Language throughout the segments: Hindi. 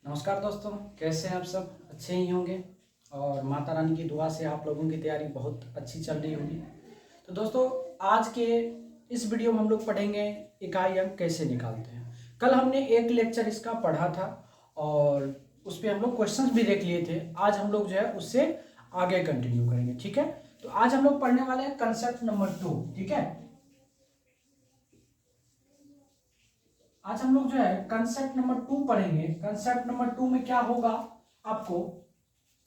नमस्कार दोस्तों, कैसे हैं आप सब? अच्छे ही होंगे और माता रानी की दुआ से आप लोगों की तैयारी बहुत अच्छी चल रही होगी। तो दोस्तों, आज के इस वीडियो में हम लोग पढ़ेंगे इकाई अंक कैसे निकालते हैं। कल हमने एक लेक्चर इसका पढ़ा था और उस पर हम लोग क्वेश्चंस भी देख लिए थे। आज हम लोग जो है उससे आगे कंटिन्यू करेंगे, ठीक है। तो आज हम लोग पढ़ने वाले हैं कंसेप्ट नंबर 2, ठीक है। आज हम लोग जो है कंसेप्ट नंबर 2 पढ़ेंगे। कंसेप्ट नंबर 2 में क्या होगा आपको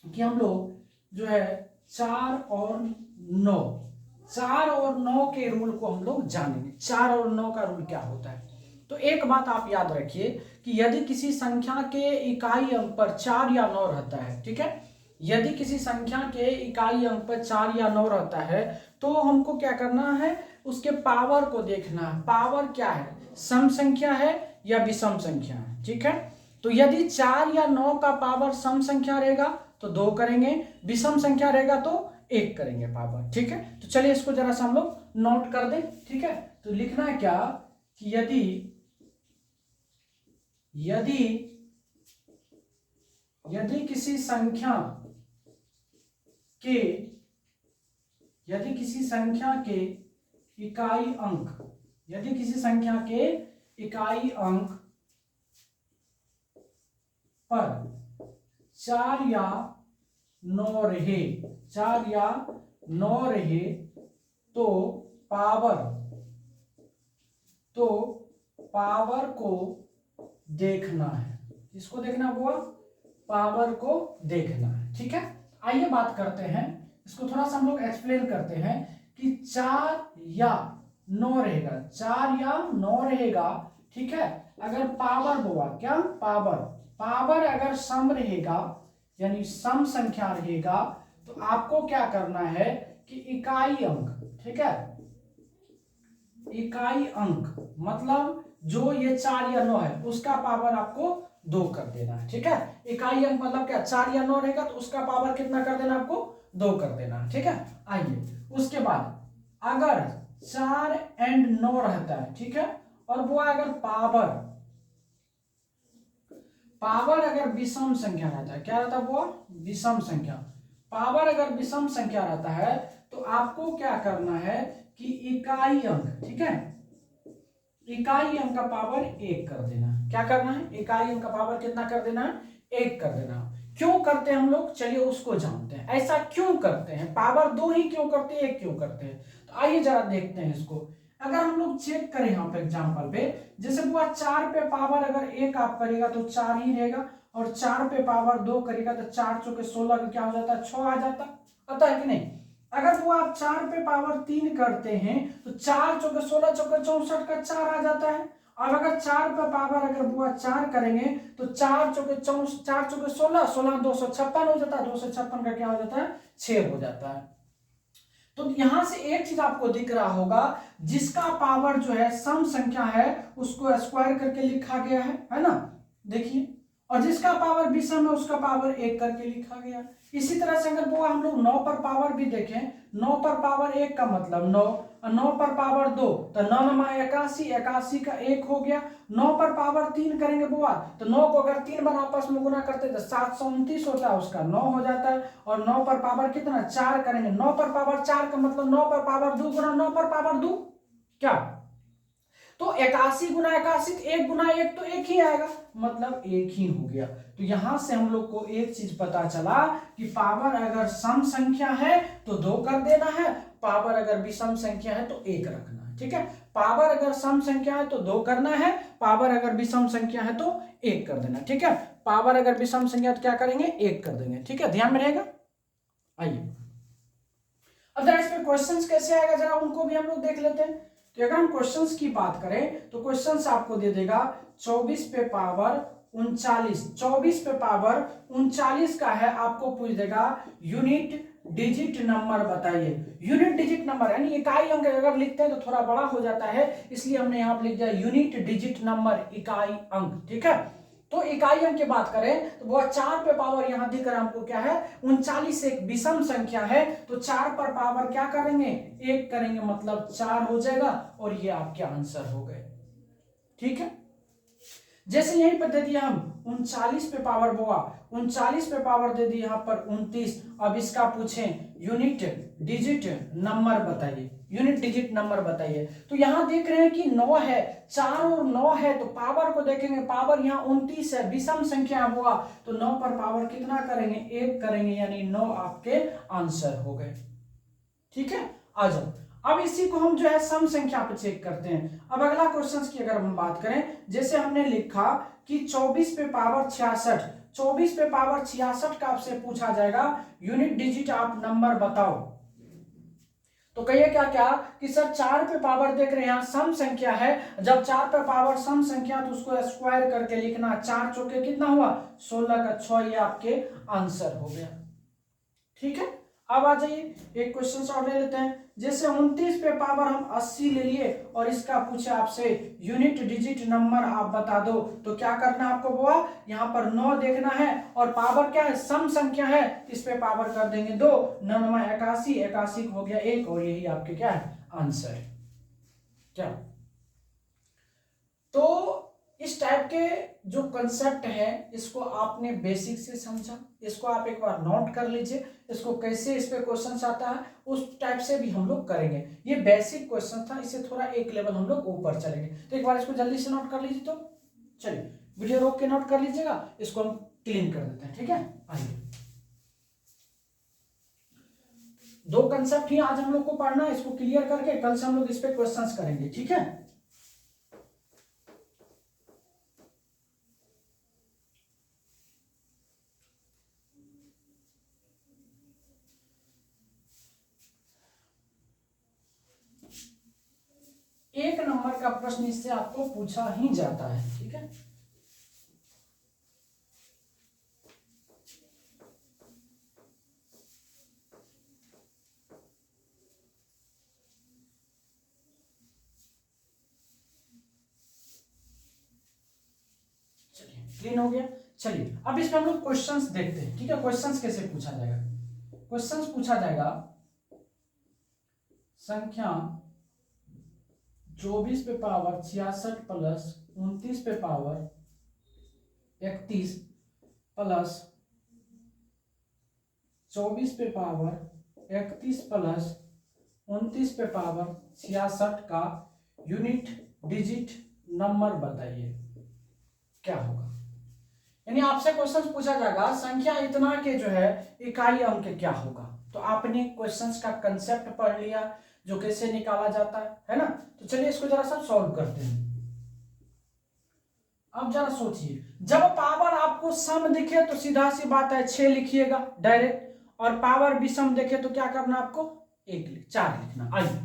कि हम लोग जो है 4 और 9 के रूल को हम लोग जानेंगे। 4 और 9 का रूल क्या होता है। तो एक बात आप याद रखिए कि यदि किसी संख्या के इकाई अंक पर 4 या 9 रहता है, ठीक है, यदि किसी संख्या के इकाई अंक पर 4 या 9 रहता है तो हमको क्या करना है, उसके पावर को देखना है। पावर क्या है, सम संख्या है या विषम संख्या है, ठीक है। तो यदि 4 या 9 का पावर सम संख्या रहेगा तो 2 करेंगे, विषम संख्या रहेगा तो 1 करेंगे पावर, ठीक है। तो चलिए इसको जरा सा हम लोग नोट कर दें, ठीक है। तो लिखना है क्या कि यदि यदि यदि किसी संख्या के इकाई अंक यदि किसी संख्या के इकाई अंक पर 4 या 9 रहे, 4 या 9 रहे तो पावर को देखना है। किसको देखना हुआ? पावर को देखना है, ठीक है। आइए बात करते हैं, इसको थोड़ा सा हम लोग एक्सप्लेन करते हैं कि 4 या 9 रहेगा, 4 या 9 रहेगा, ठीक है। अगर पावर हुआ क्या, पावर अगर सम रहेगा यानी सम संख्या रहेगा तो आपको क्या करना है कि इकाई अंक, ठीक है, इकाई अंक मतलब जो ये 4 या 9 है उसका पावर आपको 2 कर देना है, ठीक है। इकाई अंक मतलब क्या, 4 या 9 रहेगा तो उसका पावर कितना कर देना, आपको 2 कर देना, ठीक है। आइए उसके बाद अगर 4 एंड 9 रहता है, ठीक है, और वो अगर पावर अगर विषम संख्या रहता है, क्या रहता है वो, विषम संख्या। पावर अगर विषम संख्या रहता है तो आपको क्या करना है कि इकाई अंक, ठीक है, इकाई अंक का पावर 1 कर देना। क्या करना है, इकाई अंक का पावर कितना कर देना है, 1 कर देना। क्यों करते हैं हम लोग, चलिए उसको जानते हैं। ऐसा क्यों करते हैं, पावर 2 ही क्यों करते हैं, 1 क्यों करते हैं। तो आइए जरा देखते हैं इसको। अगर हम लोग चेक करें यहाँ पे एग्जांपल पे, जैसे वो 4 पे पावर अगर 1 आप करेगा तो 4 ही रहेगा, और 4 पे पावर 2 करेगा तो 4 चौके 16 का क्या हो जाता है, 6 आ जाता है कि नहीं। अगर वो आप 4 पे पावर 3 करते हैं तो 4 चौके 16 चौके 64 का 4 आ जाता है। और अगर 4 पे पावर अगर बुआ 4 करेंगे तो 4 चौके 16 16 256 हो जाता है, 256 का क्या हो जाता है, 6 हो जाता है। तो यहां से एक चीज आपको दिख रहा होगा, जिसका पावर जो है सम संख्या है उसको स्क्वायर करके लिखा गया है ना, देखिए। और जिसका पावर विषम है उसका पावर 1 करके लिखा गया। इसी तरह से अगर वो हम लोग 9 पर पावर भी देखें, 9 पर पावर 1 का मतलब 9, और 9 पर पावर 2 तो 9 9 81, 81 का 1 हो गया। 9 पर पावर 3 करेंगे बुआ तो 9 को अगर 3 बार आपस में गुना करते तो 729 होता है, उसका 9 हो जाता है। और 9 पर पावर कितना, 4 करेंगे, 9 पर पावर 4 का मतलब 9 पर पावर 2 गुना 9 पर पावर 2 क्या, तो 81 गुना 81, 1 गुना 1 तो 1 ही आएगा, मतलब 1 ही हो गया। तो यहां से हम लोग को एक चीज पता चला कि पावर अगर सम संख्या है तो 2 कर देना है, पावर अगर विषम संख्या है तो 1 रखना है, ठीक है। पावर अगर सम संख्या है तो 2 करना है, पावर अगर विषम संख्या है तो 1 कर देना, ठीक है। पावर अगर विषम संख्या तो क्या करेंगे, 1 कर देंगे, ठीक है, ध्यान में रहेगा। आइए अब जरा इसमें क्वेश्चंस कैसे आएगा जरा उनको भी हम लोग देख लेते हैं। तो अगर हम क्वेश्चंस की बात करें तो क्वेश्चंस आपको दे देगा 24 पे पावर 39, 24 पे पावर 39 का है, आपको पूछ देगा यूनिट डिजिट नंबर बताइए। यूनिट डिजिट नंबर यानी इकाई अंक अगर लिखते हैं तो थोड़ा बड़ा हो जाता है, इसलिए हमने यहां पर लिख दिया यूनिट डिजिट नंबर, इकाई अंक, ठीक है। तो इकाई अंक की बात करें तो वह 4 पे पावर यहां दिख रहा है हमको क्या है, 39 एक विषम संख्या है, तो 4 पर पावर क्या करेंगे, 1 करेंगे, मतलब 4 हो जाएगा, और ये आपके आंसर हो गए, ठीक है। जैसे यहीं पर दे दिया हम 39 पे पावर बोआ, 39 पे पावर दे दी यहाँ पर 29। अब इसका पूछें यूनिट डिजिट नंबर बताइए, यूनिट डिजिट नंबर बताइए। तो यहाँ देख रहे हैं कि 9 है, 4 और 9 है, तो पावर को देखेंगे, पावर यहाँ 29 है, विषम संख्या हुआ, तो 9 पर पावर कितना करेंगे, 1 करेंगे, यानी 9 आपके आंसर हो गए। ठीक है, आ जाओ। अब इसी को हम जो है सम संख्या पे चेक करते हैं। अब अगला क्वेश्चन की अगर हम बात करें, जैसे हमने लिखा कि 24 पे पावर 66, 24 पे पावर 66 का आपसे पूछा जाएगा यूनिट डिजिट आप नंबर बताओ। तो कहिए क्या क्या कि सर 4 पे पावर देख रहे हैं यहाँ सम संख्या है, जब 4 पे पावर सम संख्या तो उसको स्क्वायर करके लिखना, 4 चौके कितना हुआ 16 का 6, ये आपके आंसर हो गया। ठीक है, अब आ जाइए एक क्वेश्चन और ले लेते हैं। जैसे 29 पे पावर हम 80 ले लिए और इसका पूछे आपसे यूनिट डिजिट नंबर आप बता दो, तो क्या करना है आपको बुआ, यहाँ पर 9 देखना है और पावर क्या है सम संख्या है, इस पे पावर कर देंगे 2, 9 9 81, 81 हो गया 1, और यही आपके क्या है आंसर है। क्या तो इस टाइप के जो कंसेप्ट है इसको आपने बेसिक से समझा, इसको आप एक बार नोट कर लीजिए, इसको कैसे इस पे क्वेश्चन आता है उस टाइप से भी हम लोग करेंगे। ये बेसिक क्वेश्चन था, इससे थोड़ा एक लेवल हम लोग ऊपर चलेंगे, तो एक बार इसको जल्दी से नोट कर लीजिए। तो चलिए वीडियो रोक के नोट कर लीजिएगा, इसको हम क्लीन कर देते हैं। ठीक है, आइए 2 कंसेप्ट ही आज हम लोग को पढ़ना है, इसको क्लियर करके कल से हम लोग इस पे क्वेश्चंस करेंगे। ठीक है, एक नंबर का प्रश्न इससे आपको पूछा ही जाता है। ठीक है, चलिए क्लीन हो गया। चलिए अब इसमें हम लोग क्वेश्चंस देखते हैं। ठीक है, क्वेश्चंस कैसे पूछा जाएगा, क्वेश्चंस पूछा जाएगा संख्या 24 पे पावर 66 प्लस 29 पे पावर 31 प्लस 24 पे पावर 31 प्लस 29 पे पावर 66 का यूनिट डिजिट नंबर बताइए क्या होगा। यानी आपसे क्वेश्चन पूछा जाएगा संख्या इतना के जो है इकाई अंक क्या होगा। तो आपने क्वेश्चंस का कंसेप्ट पढ़ लिया, जो कैसे निकाला जाता है ना। तो चलिए इसको जरा सा सॉल्व करते हैं। अब जरा सोचिए, जब पावर आपको सम दिखे तो सीधा सी बात है 6 लिखिएगा डायरेक्ट, और पावर विषम देखे तो क्या करना आपको 4 लिखना। आइए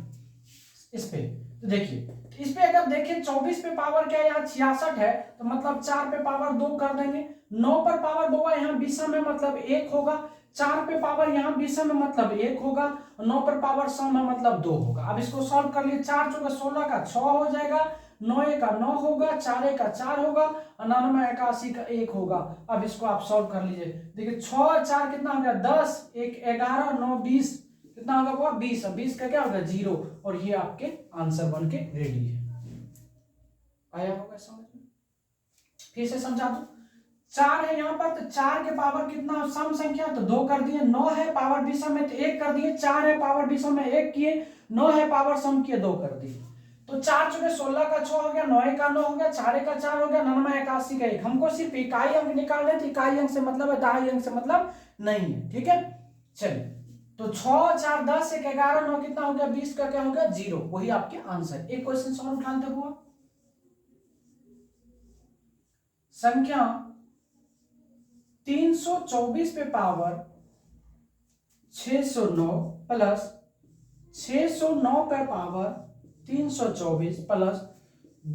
इस पे तो देखिए, तो इस पे अगर देखें 24 पे पावर क्या है यहाँ 66 है, तो मतलब 4 पे पावर 2 कर देंगे। 9 पर पावर 2 है, यहाँ विषम है मतलब 1 होगा। 4 पे पावर यहाँ विषम है मतलब 1 होगा, 9 पर पावर सम है मतलब 2 होगा। अब इसको सॉल्व कर लिए, 4 चौका 16 का 6 हो जाएगा, 9 का 9 होगा, 4 का 4 होगा, 99 81 का 1 होगा। अब इसको आप सॉल्व कर लीजिए, देखिए 6 4 कितना हो गया 10, 1 11, 9 20, कितना होगा वो 20, 20 का क्या होगा 0, और ये आपके आंसर बन के रेडी है। आया होगा समझ में, फिर से समझा दो। 4 है यहाँ पर, तो 4 के पावर कितना सम संख्या, तो 2 कर दिए। 9 है पावर विषम में तो 1 कर दिए। 4 है पावर विषम में 1 किए। 9 है पावर सम किए 2 कर दिए। तो 4 चौके 16 का 6 हो गया, 9 का 9 हो गया, 4 का 4 हो गया, 99 81 का 1। हमको सिर्फ इकाई अंक निकालने, तो इकाई अंक से मतलब है, दहाई अंक से मतलब नहीं है। ठीक है, चलिए तो 6 4 10 1 11 9 कितना हो गया 20 का क्या हो गया 0, वही आपके आंसर। एक क्वेश्चन सॉल्व उठाते हुआ, संख्या 324 पे पावर 609 प्लस 609 पे पावर 324 प्लस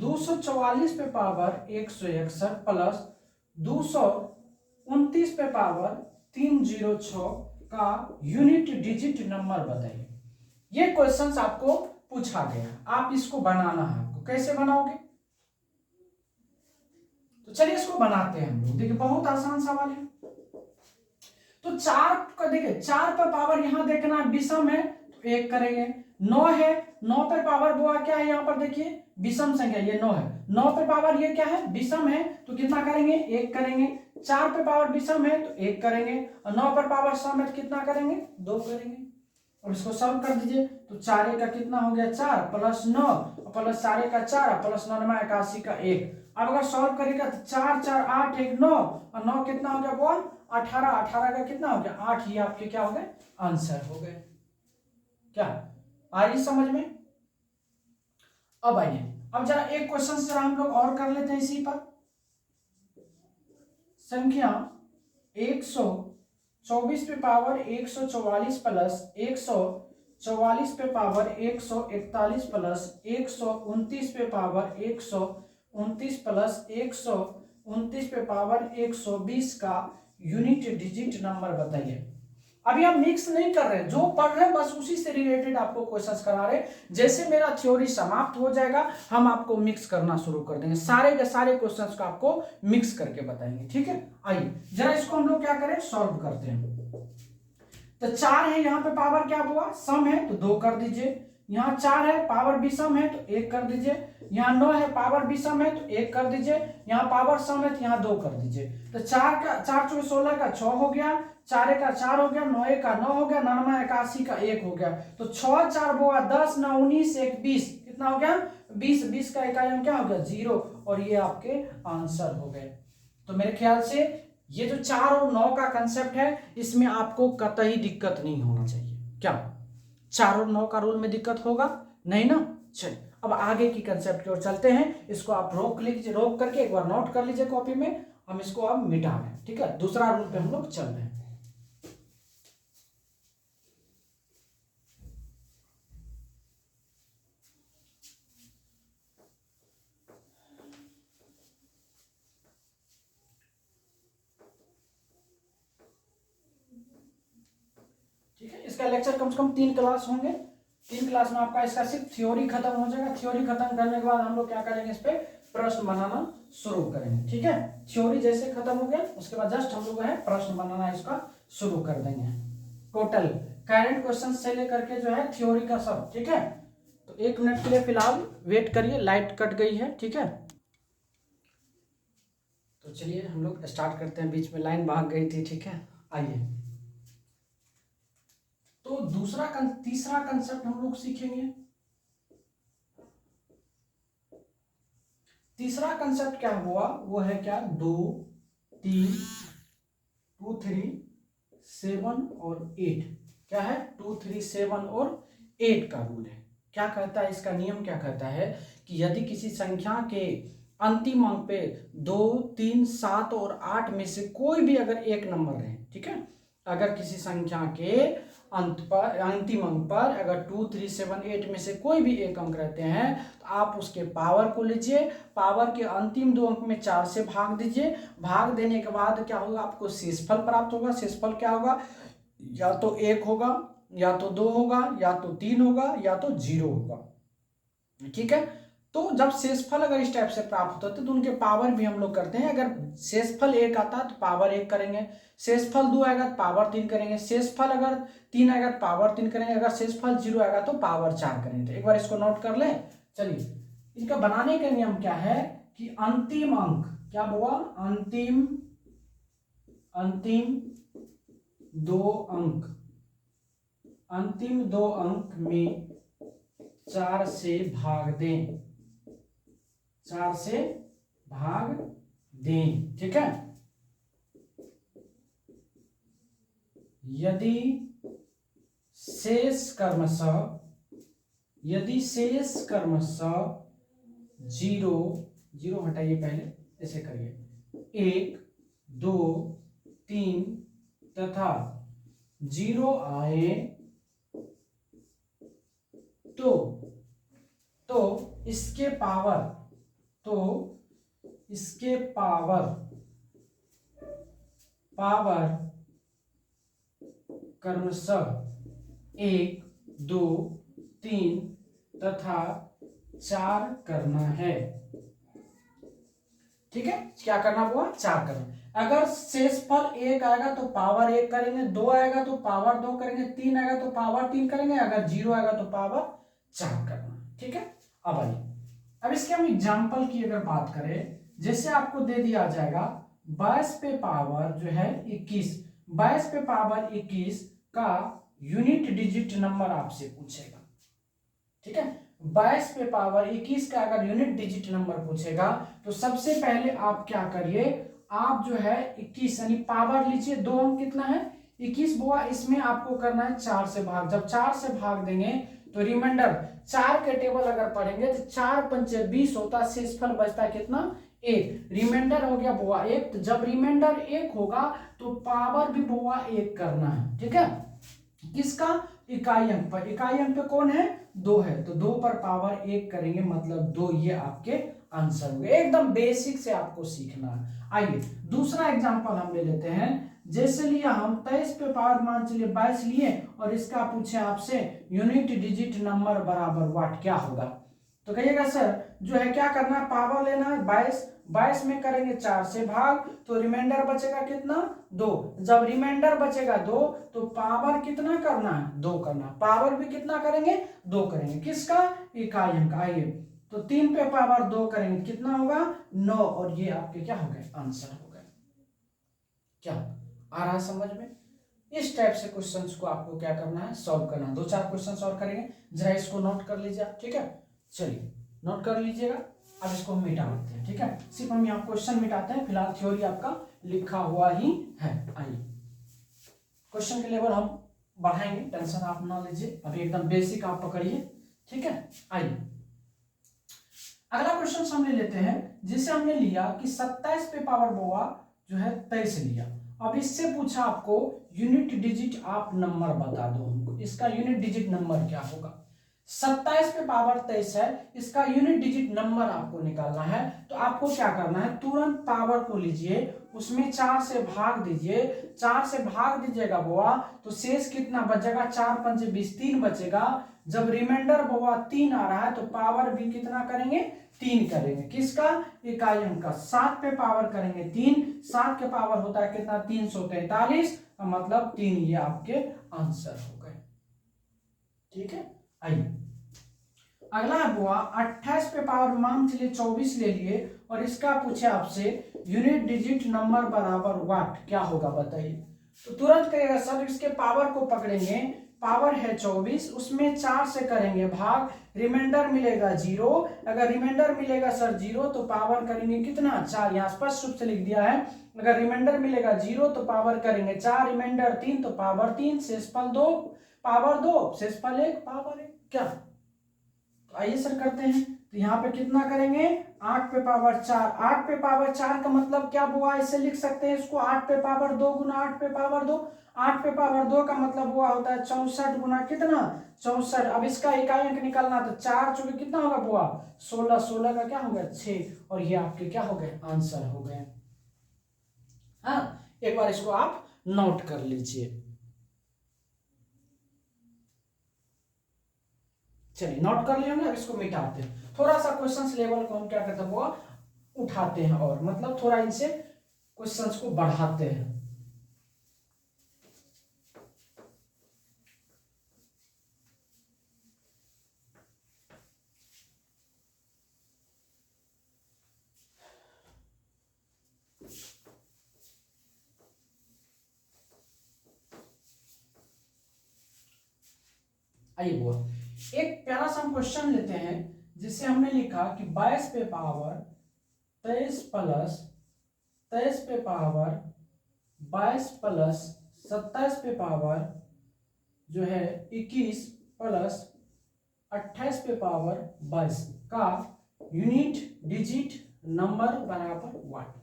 244 पे पावर 161 प्लस 229 पे पावर 306 का यूनिट डिजिट नंबर बताइए। ये क्वेश्चंस आपको पूछा गया, आप इसको बनाना है। आपको कैसे बनाओगे, तो चलिए इसको बनाते हैं हम लोग। देखिए बहुत आसान सवाल है। तो 4 का देखिए 4 पर पावर यहां देखना विषम है तो 1 करेंगे। 9 है, 9 पर पावर बुआ क्या है यहाँ पर देखिए विषम संख्या ये 9 है, 9 पे पावर ये क्या है, विषम है, तो कितना करेंगे, 1 करेंगे। 4 पे पावर विषम है तो 1 करेंगे, और 9 पर पावर सम है तो कितना करेंगे, 2 करेंगे। और इसको सॉल्व कर दीजिए, तो 4 का कितना हो गया 4 प्लस 9 प्लस 4 का 4 प्लस 9 81 का 1। अब अगर सॉल्व करेगा तो 4 4 8 1 9 और 9 कितना हो गया बोल 18, 18 का कितना हो गया 8, ये आपके क्या हो गए आंसर हो गए। क्या आई समझ में? अब आइए, अब जरा एक क्वेश्चन जरा हम लोग और कर लेते हैं इसी पर। संख्या 124 पे पावर 144 प्लस 144 पे पावर 141 प्लस 129 पे पावर 129 प्लस 129 पे पावर 120 का यूनिट डिजिट नंबर बताइए। अभी हम मिक्स नहीं कर रहे, जो पढ़ रहे हैं बस उसी से रिलेटेड आपको क्वेश्चंस करा रहे। जैसे मेरा थ्योरी समाप्त हो जाएगा हम आपको मिक्स करना शुरू कर देंगे, सारे के सारे क्वेश्चंस को आपको मिक्स करके बताएंगे, ठीक है। आइए जरा इसको हम लोग क्या करें, सॉल्व करते हैं। तो 4 है, यहाँ पे पावर क्या हुआ सम है तो 2 कर दीजिए, यहाँ 4 है पावर विषम है तो 1 कर दीजिए, यहाँ 9 है पावर विषम है तो 1 कर दीजिए, यहाँ पावर सम है तो यहाँ 2 कर दीजिए। तो 4 का 4 चौके 16 का 6 हो गया, 4 का 4 हो गया, 9 का 9 हो गया, 99 81 का 1 हो गया। तो 6 4 बोआ 10 9 19 1 20, कितना हो गया 20, 20 का इकाई अंक क्या हो गया 0, और ये आपके आंसर हो गए। तो मेरे ख्याल से ये जो 4 और 9 का कंसेप्ट है इसमें आपको कतई दिक्कत नहीं होना चाहिए। क्या 4 और 9 का रूल में दिक्कत होगा नहीं ना? चलिए अब आगे की कंसेप्ट की ओर चलते हैं। इसको आप रोक लीजिए, रोक करके एक बार नोट कर लीजिए कॉपी में, हम इसको अब मिटा रहे हैं, ठीक है। दूसरा रूल पे हम लोग चल रहे हैं। ठीक है, इसका लेक्चर कम से कम 3 क्लास होंगे, 3 क्लास में आपका इसका सिर्फ थ्योरी खत्म हो जाएगा। थ्योरी खत्म करने के बाद हम लोग क्या करेंगे, इस पे प्रश्न बनाना शुरू करेंगे, ठीक है। थ्योरी जैसे खत्म हो गया उसके बाद जस्ट हम लोग है प्रश्न बनाना इसका शुरू कर देंगे। टोटल करंट क्वेश्चन से लेकर के जो है थ्योरी का सब, ठीक है। तो 1 मिनट के लिए फिलहाल वेट करिए, लाइट कट गई है, ठीक है। तो चलिए हम लोग स्टार्ट करते हैं, बीच में लाइन भाग गई थी, ठीक है। आइए, तो तीसरा कंसेप्ट हम लोग सीखेंगे। तीसरा कंसेप्ट क्या हुआ, वो है क्या 2 3 2 3 7 और 8। क्या है 2 3 7 और 8 का रूल है। क्या कहता है इसका नियम, क्या कहता है कि यदि किसी संख्या के अंतिम अंक पे 2 3 7 और 8 में से कोई भी अगर एक नंबर रहे, ठीक है, अगर किसी संख्या के अंतिम अंक पर अगर 2 3 7 8 में से कोई भी एक अंक रहते हैं तो आप उसके पावर को लीजिए, पावर के अंतिम 2 अंक में 4 से भाग दीजिए, भाग देने के बाद क्या होगा आपको शेषफल प्राप्त होगा। शेषफल क्या होगा, या तो 1 होगा, या तो 2 होगा, या तो 3 होगा, या तो 0 होगा, ठीक है। तो जब शेषफल अगर इस टाइप से प्राप्त होते हैं तो उनके पावर भी हम लोग करते हैं। अगर शेषफल 1 आता है तो पावर 1 करेंगे, शेषफल 2 आएगा तो पावर 3 करेंगे, शेषफल अगर 3 आएगा तो पावर 3 करेंगे, अगर शेषफल 0 आएगा तो पावर 4 करेंगे। तो एक बार इसको नोट कर लें। चलिए, इनका बनाने का नियम क्या है कि अंतिम अंक क्या हुआ, अंतिम 2 अंक, अंतिम 2 अंक में 4 से भाग दें, 4 से भाग दें, ठीक है। यदि शेष क्रमशः 0 हटाइए, पहले ऐसे करिए 1 2 3 तथा 0 आए तो इसके पावर क्रमशः 1 2 3 तथा 4 करना है, ठीक है। क्या करना हुआ, 4 करना। अगर शेषफल 1 आएगा तो पावर 1 करेंगे, 2 आएगा तो पावर 2 करेंगे, 3 आएगा तो पावर 3 करेंगे, अगर 0 आएगा तो पावर 4 करना, ठीक है। अब आइए अब इसके हम एग्जाम्पल की अगर बात करें, जैसे आपको दे दिया जाएगा 22 पे पावर जो है 21, 22 पे पावर 21 का यूनिट डिजिट नंबर आपसे पूछेगा, ठीक है। 22 पे पावर 21 का अगर यूनिट डिजिट नंबर पूछेगा तो सबसे पहले आप क्या करिए, आप जो है 21 यानी पावर लीजिए, 2 अंक कितना है 21 बुआ, इसमें आपको करना है 4 से भाग। जब 4 से भाग देंगे तो रिमाइंडर 4 के टेबल अगर पढ़ेंगे तो 4 पंचे 20 होता, शेषफल बचता है कितना 1, रिमाइंडर हो गया बुआ 1। तो जब रिमाइंडर 1 होगा तो पावर भी बुआ 1 करना है, ठीक है। किसका, इकाई अंक पर। इकाई अंक पे कौन है 2 है, तो 2 पर पावर 1 करेंगे मतलब 2, ये आपके आंसर हुए। एकदम बेसिक से आपको सीखना है। आइए दूसरा एग्जांपल हम ले लेते हैं। जैसे लिया हम 23 पे पावर मान चलिए 22 लिए और इसका पूछे आपसे यूनिट डिजिट नंबर बराबर वाट, क्या होगा। तो कहिएगा सर जो है क्या करना है, पावर लेना है 22 में करेंगे 4 से भाग, तो रिमाइंडर बचेगा कितना 2। जब रिमाइंडर बचेगा 2 तो पावर कितना करना है 2 करना, पावर भी कितना करेंगे 2 करेंगे, किसका, इकाई अंक। आइए तो 3 पे पावर 2 करेंगे कितना होगा 9, और ये आपके क्या हो गए आंसर हो गए। क्या आ रहा है समझ में। इस टाइप से क्वेश्चंस को आपको क्या करना है, सॉल्व करना है। 2-4 क्वेश्चन सॉल्व करेंगे, जरा इसको नोट कर लीजिए आप, ठीक है। चलिए नोट कर लीजिएगा, अब इसको हम मिटा देते हैं, ठीक है। सिर्फ हम यहाँ क्वेश्चन मिटाते हैं, फिलहाल थ्योरी आपका लिखा हुआ ही है। आइए क्वेश्चन के लेवल हम बढ़ाएंगे, टेंशन आप ना लीजिए, अभी एकदम बेसिक आप पकड़िए, ठीक है। आइए अगला क्वेश्चन हम ले लेते हैं। जिसे हमने लिया कि 27 पे पावर बुआ जो है 23 लिया, अब इससे पूछा आपको यूनिट डिजिट आप नंबर बता दो हमको, इसका यूनिट डिजिट नंबर क्या होगा। 27 पे पावर 23 है, इसका यूनिट डिजिट नंबर आपको निकालना है। तो आपको क्या करना है, तुरंत पावर को लीजिए, उसमें 4 से भाग दीजिए, 4 से भाग दीजिएगा बुआ तो शेष कितना बचेगा, 4 पंचे 20, 3 बचेगा। जब रिमाइंडर बुआ 3 आ रहा है तो पावर भी कितना करेंगे 3 करेंगे, किसका, इकाई अंक का। 7 पे पावर करेंगे 3, 7 के पावर होता है कितना 343, मतलब 3, ये आपके आंसर हो गए, ठीक है। आइए अगला है बुआ 28 पे पावर मान चलिए 24 ले लिए और इसका पूछे आपसे यूनिट डिजिट नंबर बराबर वाट, क्या होगा बताइए। तो तुरंत करेगा सर, इसके पावर को पकड़ेंगे, पावर है 24, उसमें 4 से करेंगे भाग, रिमाइंडर मिलेगा 0। अगर रिमाइंडर मिलेगा सर 0 तो पावर करेंगे कितना 4, यहाँ स्पष्ट रूप से लिख दिया है। अगर रिमाइंडर मिलेगा 0 तो पावर करेंगे 4, रिमाइंडर 3 तो पावर 3, शेषफल 2, पावर 2, शेषफल 1, पावर 1। क्या, तो आइए सर करते हैं। तो यहाँ पे कितना करेंगे 8 पे पावर 4, 8 पे पावर 4 का मतलब क्या हुआ, ऐसे लिख सकते हैं इसको 8 पे पावर 2 गुना 8 पे पावर 2, 8 पे पावर 2 का मतलब हुआ होता है 64 गुना कितना 64। अब इसका इकाई अंक निकालना तो 4 चौके कितना होगा बुआ 16, 16 का क्या होगा 6, और ये आपके क्या हो गए आंसर हो गए। हाँ एक बार इसको आप नोट कर लीजिए। चलिए नोट कर लिया हमने, इसको मिटाते हैं। थोड़ा सा क्वेश्चंस लेवल को हम क्या करते हैं वो उठाते हैं, और मतलब थोड़ा इनसे क्वेश्चंस को बढ़ाते हैं। आइए बुआ एक प्यारा सा हम क्वेश्चन लेते हैं, जिससे हमने लिखा कि 22 पे पावर 23 प्लस 23 पे पावर 22 प्लस 27 पे पावर जो है 21 प्लस 28 पे पावर 22 का यूनिट डिजिट नंबर बराबर वाट।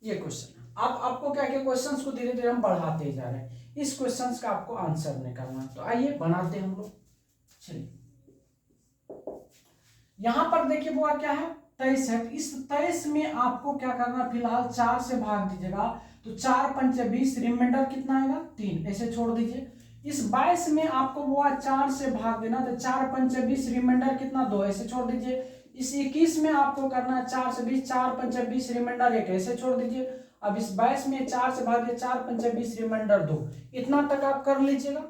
ये क्वेश्चन है। आपको क्या क्या क्वेश्चंस को धीरे धीरे हम बढ़ाते ही जा रहे हैं, इस क्वेश्चंस का आपको आंसर निकालना। तो आइए बनाते हैं हम लोग। चलिए यहां पर देखिए बुआ क्या है 23 है, इस 23 में आपको क्या करना, फिलहाल 4 से भाग दीजिएगा तो 4 पंचे 20, रिमाइंडर कितना आएगा 3, ऐसे छोड़ दीजिए। इस 22 में आपको वो 4 से भाग देना तो 4 पंचे 20, रिमाइंडर कितना 2, ऐसे छोड़ दीजिए। इस 21 में आपको करना है 4 से 20, 4 पंचे 20, रिमाइंडर 1, ऐसे छोड़ दीजिए। अब इस 22 में 4 से भाग दिए 4 पंचे 20, रिमाइंडर 2, इतना तक आप कर लीजिएगा,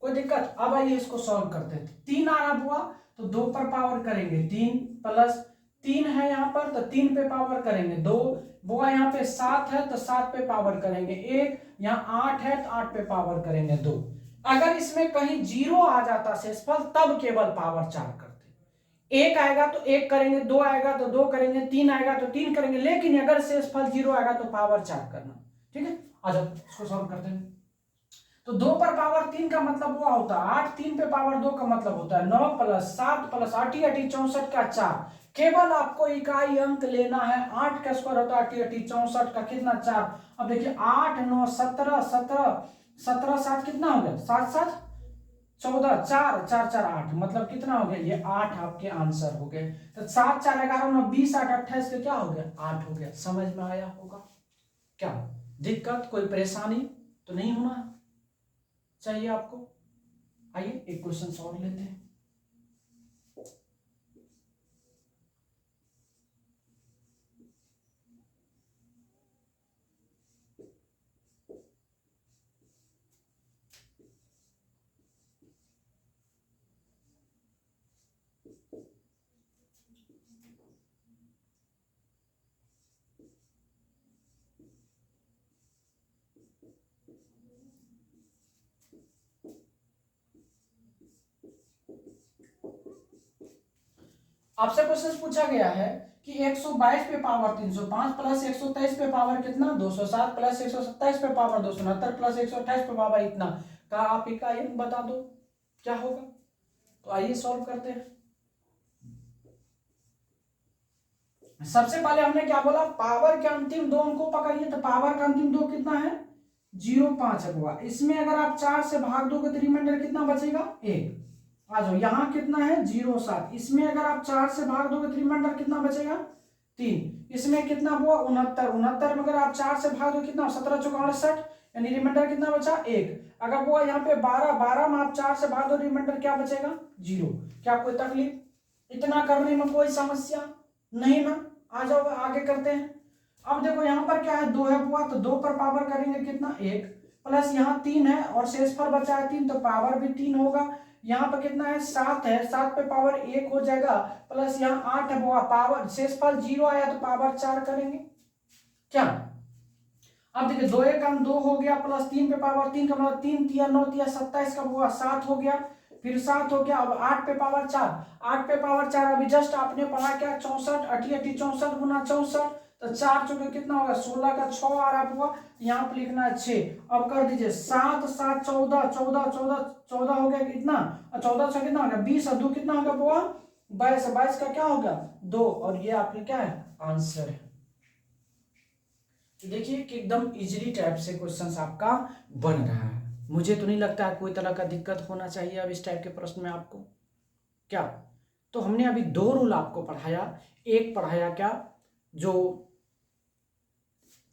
कोई दिक्कत। अब आइए इसको सॉल्व करते हैं। 3 आ रहा हुआ तो 2 पर पावर करेंगे 3 प्लस 3 है यहाँ पर तो 3 पे पावर करेंगे 2, बुआ यहाँ पे 7 है तो 7 पे पावर करेंगे 1, यहाँ 8 है तो 8 पे पावर करेंगे 2। अगर इसमें कहीं 0 आ जाता शेषफल तब केवल पावर 4 करते। 1 आएगा तो 1 करेंगे, 2 आएगा तो 2 करेंगे, 3 आएगा तो 3 करेंगे, लेकिन अगर शेषफल 0 आएगा तो पावर 4 करना। ठीक है, आ जाओ इसको सॉल्व करते हैं। तो 2 पर पावर 3 का मतलब वो होता है 8, 3 पे पावर 2 का मतलब होता है 9 प्लस 7 प्लस 8 64 का 4। केवल आपको इकाई अंक लेना है, 8 का स्क्वायर होता है 8 64 का कितना 4। अब देखिए 8 9 17 17 17 7 कितना हो गया 7 7 14 4 4 4 8 मतलब कितना हो गया ये 8 आपके आंसर हो गए। तो 7 4 11 9 20 8 28 का क्या हो गया 8 हो गया। समझ में आया होगा? क्या दिक्कत कोई परेशानी तो नहीं होना चाहिए आपको? आइए एक क्वेश्चन सॉल्व लेते हैं। आपसे क्वेश्चन पूछा गया है कि 122 पे पावर 305 प्लस 123 पे पावर कितना 207 प्लस 127 पे पावर 269 प्लस 128 पे पावर इतना का आप इकाई अंक बता दो क्या होगा। तो आइए सॉल्व करते हैं। सबसे पहले हमने क्या बोला पावर के अंतिम 2 अंकों पकड़िए। तो पावर का अंतिम 2 कितना है 0.5 हुआ। इसमें अगर आप 4 से भाग दोगे तो रिमाइंडर कितना बचेगा 1। आ जाओ यहाँ कितना है 0.7। इसमें अगर आप 4 से भाग दोगे तो रिमाइंडर कितना बचेगा 3। इसमें कितना हुआ 69। 69 में अगर आप 4 से भाग दो कितना 17 चौका 68 यानी रिमाइंडर कितना बचा 1। अगर वो यहाँ पे 12 में आप 4 से भाग दो रिमाइंडर क्या बचेगा 0। क्या कोई तकलीफ? इतना करने में कोई समस्या नहीं ना? आ जाओ आगे करते हैं। अब देखो यहाँ पर क्या है 2 है हुआ तो 2 पर पावर करेंगे कितना 1 प्लस यहाँ 3 है और शेषफल बचा है 3 तो पावर भी 3 होगा। यहाँ पर कितना है 7 है 7 पे पावर 1 हो जाएगा प्लस यहाँ 8 है वो पावर शेषफल 0 आया तो पावर 4 करेंगे क्या। अब देखिए 2 1 2 हो गया प्लस 3 पे पावर 3 का मतलब 3 3 9 3 27 का हुआ 7 हो गया फिर 7 हो गया। अब 8 पे पावर 4 8 पे पावर 4 अभी जस्ट आपने पढ़ा क्या 64 80 80 64 गुना 64 तो 4 चौके कितना होगा 16 का 6 आ रहा हुआ यहाँ पे लिखना है 6। अब कर दीजिए 7 7 14 14 14 14 हो गया कितना 14 से कितना हो गया 20 और 2 कितना हो गया बुआ 22 22 का क्या हो गया 2 और ये आपके क्या है आंसर है। देखिए कि एकदम इजीली टाइप से क्वेश्चन आपका बन रहा है। मुझे तो नहीं लगता है कोई तरह का दिक्कत होना चाहिए अब इस टाइप के प्रश्न में आपको क्या। तो हमने अभी 2 रूल आपको पढ़ाया। एक पढ़ाया क्या जो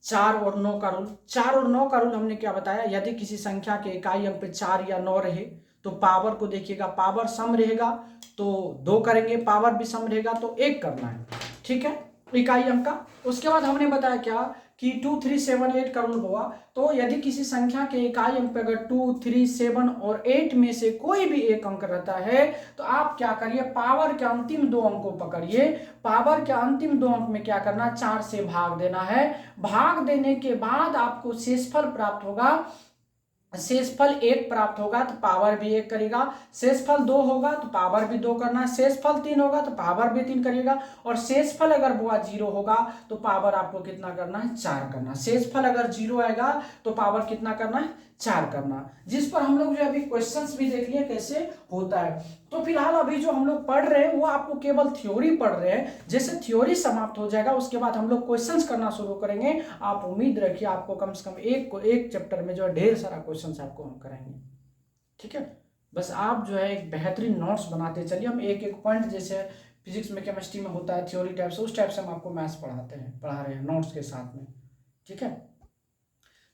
4 और 9 का रूल। 4 और 9 का रूल हमने क्या बताया यदि किसी संख्या के इकाई अंक पे 4 या 9 रहे तो पावर को देखिएगा पावर सम रहेगा तो 2 करेंगे पावर भी सम रहेगा तो 1 करना है। ठीक है इकाई अंक का। उसके बाद हमने बताया क्या कि 2 3 7 8 का रूल हुआ। तो यदि किसी संख्या के इकाई अंक पे अगर 2 3 7 और 8 में से कोई भी एक अंक रहता है तो आप क्या करिए पावर के अंतिम 2 अंक को पकड़िए। पावर के अंतिम 2 अंक में क्या करना 4 से भाग देना है। भाग देने के बाद आपको शेषफल प्राप्त होगा। शेषफल 1 प्राप्त होगा तो पावर भी 1 करेगा। शेषफल 2 होगा तो पावर भी 2 करना। शेषफल 3 होगा तो पावर भी 3 करिएगा। और शेषफल अगर बुआ 0 होगा तो पावर आपको कितना करना है 4 करना। शेषफल अगर 0 आएगा तो पावर कितना करना है 4 करना। जिस पर हम लोग जो अभी क्वेश्चंस भी देख लिए कैसे होता है। तो फिलहाल अभी जो हम लोग पढ़ रहे हैं वो आपको केवल थ्योरी पढ़ रहे हैं। जैसे थ्योरी समाप्त हो जाएगा उसके बाद हम लोग क्वेश्चंस करना शुरू करेंगे। आप उम्मीद रखिए आपको कम से कम एक चैप्टर में जो है ढेर सारा क्वेश्चंस आपको हम कराएंगे। ठीक है बस आप जो है एक बेहतरीन नोट्स बनाते चलिए। हम एक एक पॉइंट जैसे फिजिक्स में केमिस्ट्री में होता है थ्योरी टाइप से उस टाइप से हम आपको मैथ्स पढ़ा रहे हैं नोट्स के साथ में। ठीक है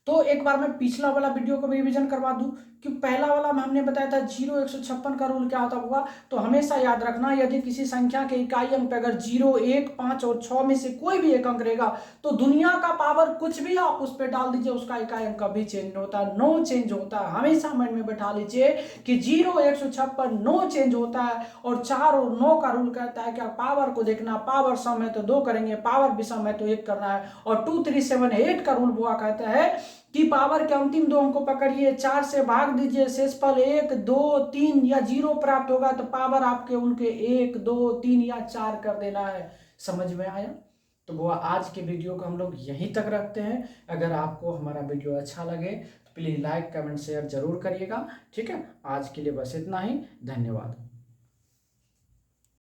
तो एक बार मैं पिछला वाला वीडियो को भी रिवीजन करवा दूं कि पहला वाला में हमने बताया था 0 156 का रूल क्या होता होगा। तो हमेशा याद रखना, यदि किसी संख्या के इकाई अंक पे अगर 0 1 5 और 6 में से कोई भी एक अंक रहेगा तो दुनिया का पावर कुछ भी आप उस पर डाल दीजिए, उसका इकाई अंक कभी चेंज नहीं होता, नो चेंज होता है। हमेशा माइंड में बैठा लीजिए कि 0 156 नो चेंज होता है। और 4 और 9 का रूल कहता है कि पावर को देखना, पावर सम है तो 2 करेंगे, पावर विषम है तो 1 करना है। और 2 3 7 8 का रूल हुआ कहता है कि पावर के अंतिम 2 अंक को पकड़िए, 4 से भाग दीजिए, शेषफल 1 2 3 या 0 प्राप्त होगा तो पावर आपके उनके 1 2 3 या 4 कर देना है। समझ में आया? तो वो आज के वीडियो को हम लोग यहीं तक रखते हैं। अगर आपको हमारा वीडियो अच्छा लगे तो प्लीज़ लाइक कमेंट शेयर जरूर करिएगा। ठीक है, आज के लिए बस इतना ही। धन्यवाद।